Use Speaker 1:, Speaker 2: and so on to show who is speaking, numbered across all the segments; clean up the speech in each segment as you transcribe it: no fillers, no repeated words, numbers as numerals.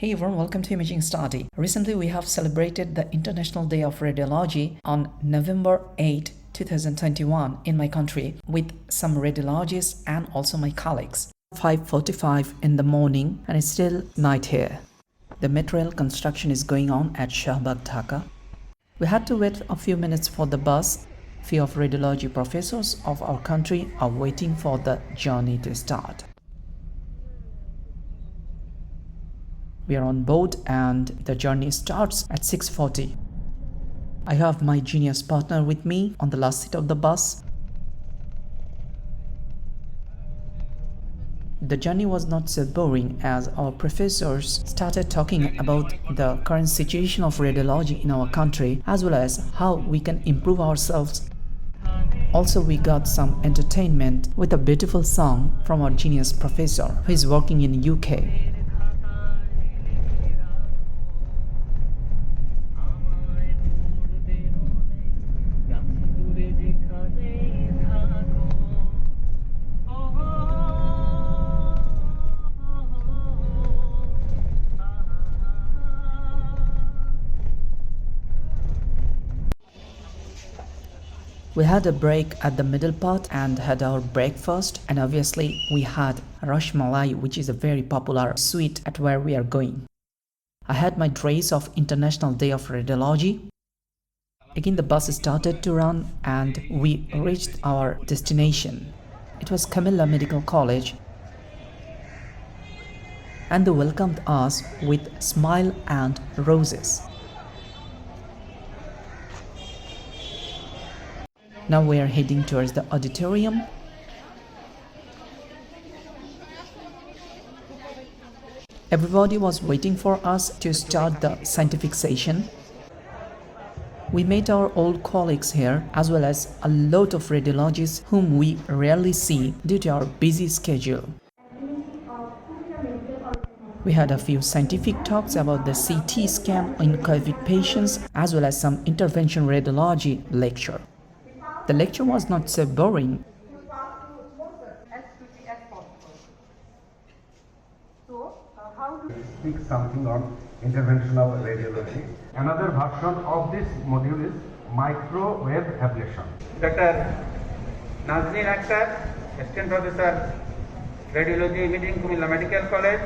Speaker 1: Hey everyone, welcome to Imaging Study. Recently, we have celebrated the International Day of Radiology on November 8, 2021 in my country with some radiologists and also my colleagues. 5:45 in the morning and it's still night here. The metro rail construction is going on at Shahbag, Dhaka. We had to wait a few minutes for the bus. Few of radiology professors of our country are waiting for the journey to start. We are on board and the journey starts at 6:40. I have my genius partner with me on the last seat of the bus. The journey was not so boring as our professors started talking about the current situation of radiology in our country as well as how we can improve ourselves. Also, we got some entertainment with a beautiful song from our genius professor who is working in UK. We had a break at the middle part and had our breakfast, and obviously we had Rash Malai, which is a very popular sweet at where we are going. I had my dress of International Day of Radiology. Again the bus started to run and we reached our destination. It was Comilla Medical College and they welcomed us with smile and roses. Now we are heading towards the auditorium. Everybody was waiting for us to start the scientific session. We met our old colleagues here as well as a lot of radiologists whom we rarely see due to our busy schedule. We had a few scientific talks about the CT scan in COVID patients as well as some intervention radiology lecture. The lecture was not so boring.
Speaker 2: Speak something on interventional radiology. Another version of this module is microwave ablation.
Speaker 3: Dr. Nazneen Akhtar, Assistant Professor, Radiology Imaging, Cumilla Medical College,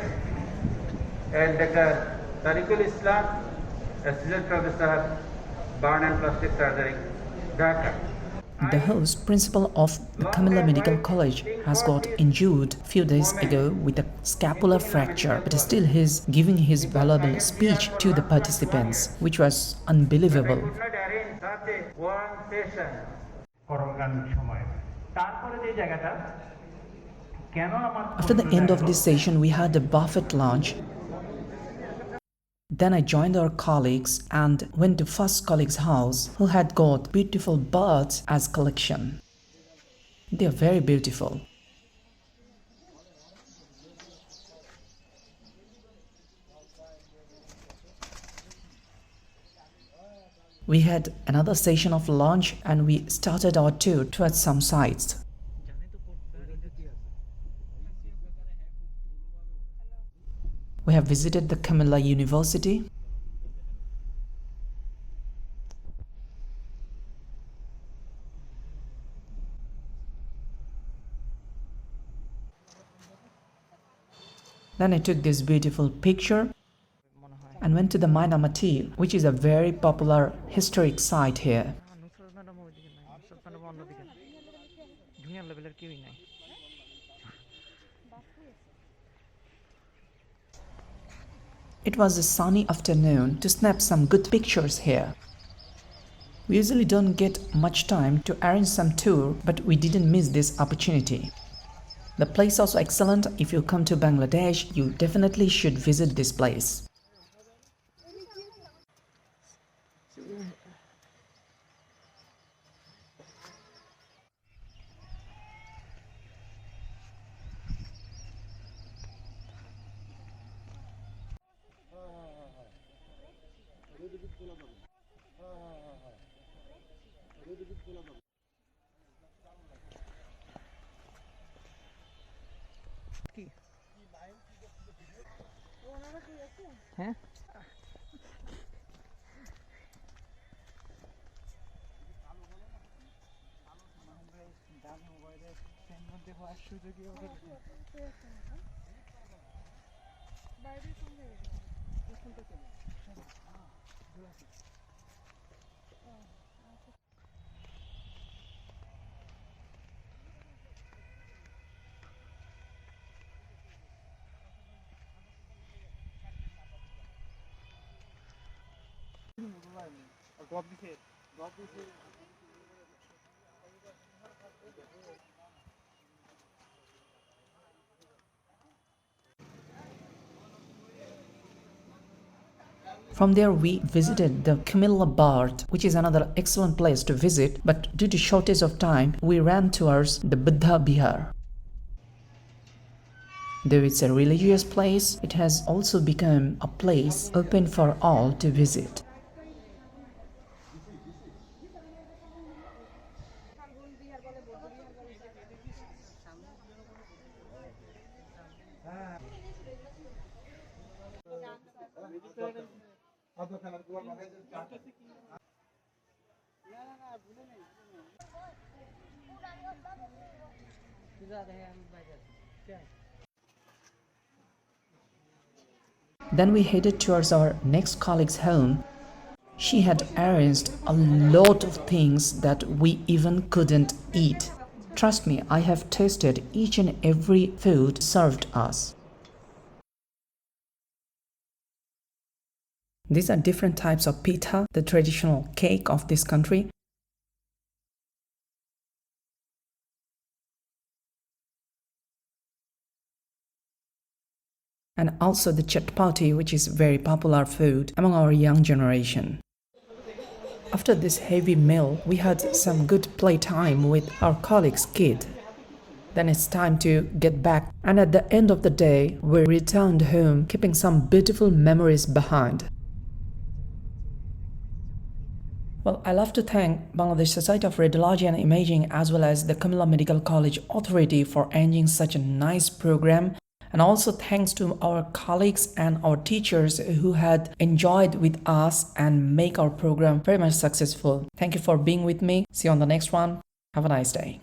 Speaker 3: and Dr. Tariqul Islam, Assistant Professor, Burn and Plastic Surgery, Dhaka.
Speaker 1: The host principal of the Comilla Medical College has got injured few days ago with a scapular fracture, but still he's giving his valuable speech to the participants, which was unbelievable. After the end of this session, we had a buffet lunch. Then I joined our colleagues and went to first colleague's house who had got beautiful birds as collection. They are very beautiful. We had another session of lunch and we started our tour towards some sites. We have visited the Cumilla University. Then I took this beautiful picture and went to the Mainamati, which is a very popular historic site here. It was a sunny afternoon to snap some good pictures here. We usually don't get much time to arrange some tour, but we didn't miss this opportunity. The place is also excellent. If you come to Bangladesh, you definitely should visit this place.
Speaker 4: হ্যাঁ
Speaker 1: From there, we visited the Cumilla Bard, which is another excellent place to visit, but due to shortage of time, we ran towards the Buddha Bihar. Though it's a religious place, it has also become a place open for all to visit. Then we headed towards our next colleague's home. She had arranged a lot of things that we even couldn't eat. Trust me, I have tasted each and every food served us. These are different types of pita, the traditional cake of this country. And also the chapati, which is very popular food among our young generation. After this heavy meal, we had some good playtime with our colleague's kid. Then it's time to get back, and at the end of the day, we returned home keeping some beautiful memories behind. Well, I love to thank Bangladesh Society of Radiology and Imaging as well as the Comilla Medical College Authority for arranging such a nice program. And also thanks to our colleagues and our teachers who had enjoyed with us and make our program very much successful. Thank you for being with me. See you on the next one. Have a nice day.